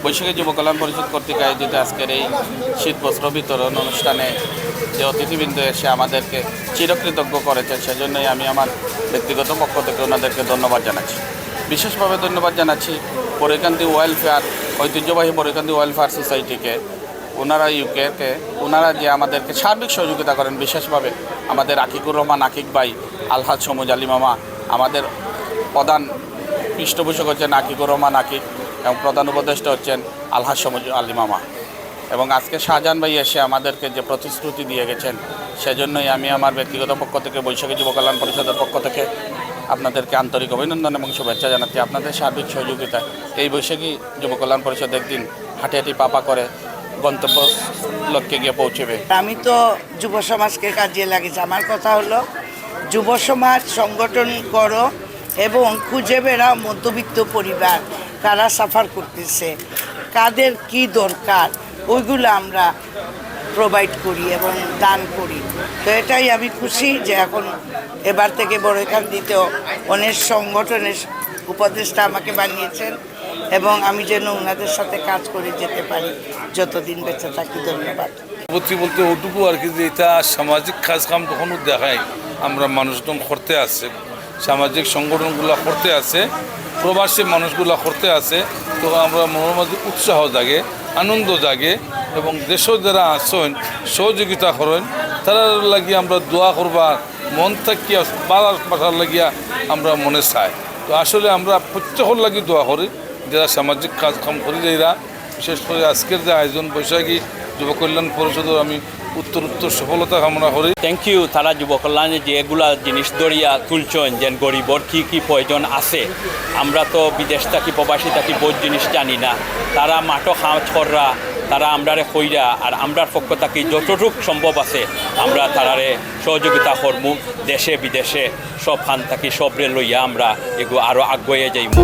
বৈশাখী যুব কল্যাণ পরিষদ কর্তৃক আয়োজিত আজকের এই শীত বস্ত্র বিতরণ অনুষ্ঠানে যে অতিথিবৃন্দ এসে আমাদেরকে চিরকৃতজ্ঞ করেছে, সেজন্যই আমি আমার ব্যক্তিগত পক্ষ থেকে ওনাদেরকে ধন্যবাদ জানাচ্ছি। বিশেষভাবে ধন্যবাদ জানাচ্ছি পরিকান্তি ওয়েলফেয়ার, ঐতিহ্যবাহী পরিকান্তি ওয়েলফেয়ার সোসাইটিকে, ওনারা ইউকেকে, ওনারা যে আমাদেরকে সার্বিক সহযোগিতা করেন। বিশেষভাবে আমাদের আকিকুর রহমান আকিক ভাই, আলহাজ সমুজ আলী মামা, আমাদের প্রধান পৃষ্ঠপোষক হচ্ছেন আকিকুর রহমান আকিক এবং প্রধান উপদেষ্টা হচ্ছেন আলহাজ সমুজ আলী মামা। এবং আজকে শাহজাহান ভাই এসে আমাদেরকে যে প্রতিশ্রুতি দিয়ে গেছেন, সেজন্যই আমি আমার ব্যক্তিগত পক্ষ থেকে বৈশাখী যুব কল্যাণ পরিষদের পক্ষ থেকে আপনাদেরকে আন্তরিক অভিনন্দন এবং শুভেচ্ছা জানাচ্ছি। আপনাদের সার্বিক সহযোগিতায় এই বৈশাখী যুব কল্যাণ পরিষদ একদিন হাঁটি হাঁটি পাপা করে গন্তব্য লক্ষ্যে গিয়ে পৌঁছবে। আমি তো যুব সমাজকে কাজে লাগিয়েছি। আমার কথা হলো, যুব সমাজ সংগঠন করো এবং খুঁজে বেড়াও মধ্যবিত্ত পরিবার কারা সাফার করতেছে, কাদের কি দরকার, ওইগুলো আমরা প্রোভাইড করি এবং দান করি। তো এটাই আমি খুশি যে এখন এবার থেকে বড়ইখান্দিতেও অনেক সংগঠনের উপদেষ্টা আমাকে বানিয়েছেন এবং আমি যেন ওনাদের সাথে কাজ করে যেতে পারি যতদিন বেঁচে থাকি। ধন্যবাদ। বলতে ওটুকু আর কি, যে এটা সামাজিক কাজকাম তখনও দেখায় আমরা মানুষজন করতে আছে, সামাজিক সংগঠনগুলো করতে আছে, প্রবাসী মানুষগুলো করতে আছে। তো আমরা মনের মধ্যে উৎসাহ জাগে, আনন্দ জাগে এবং দেশও যারা আসেন সহযোগিতা করেন, তারা লাগিয়ে আমরা দোয়া করবার মন থাকিয়া বাসার লাগিয়া আমরা মনে চাই। তো আসলে আমরা প্রত্যেকের লাগি দোয়া করি যারা সামাজিক কাজ কাম করি, যারা বিশেষ করে আজকের যে আয়োজন বৈশাখী যুব কল্যাণ পরিষদের আমি উত্তর সফলতা কামনা করি। Thank you. তারা যুব কল্যাণে যে এগুলা জিনিস দরিয়া তুলছেন, যে গরিবর কী কী প্রয়োজন আছে, আমরা তো বিদেশ থাকি প্রবাসী থাকি বহুত জিনিস জানি না। তারা মাঠও কাজ কররা, তারা আমরারে কইরা, আর আমরার পক্ষ থাকি যতটুক সম্ভব আছে আমরা তারারে সহযোগিতা করমু। দেশে বিদেশে সব খান থাকি সবরে লইয়া আমরা এগুলো আরও আগুয়ে যাইমু।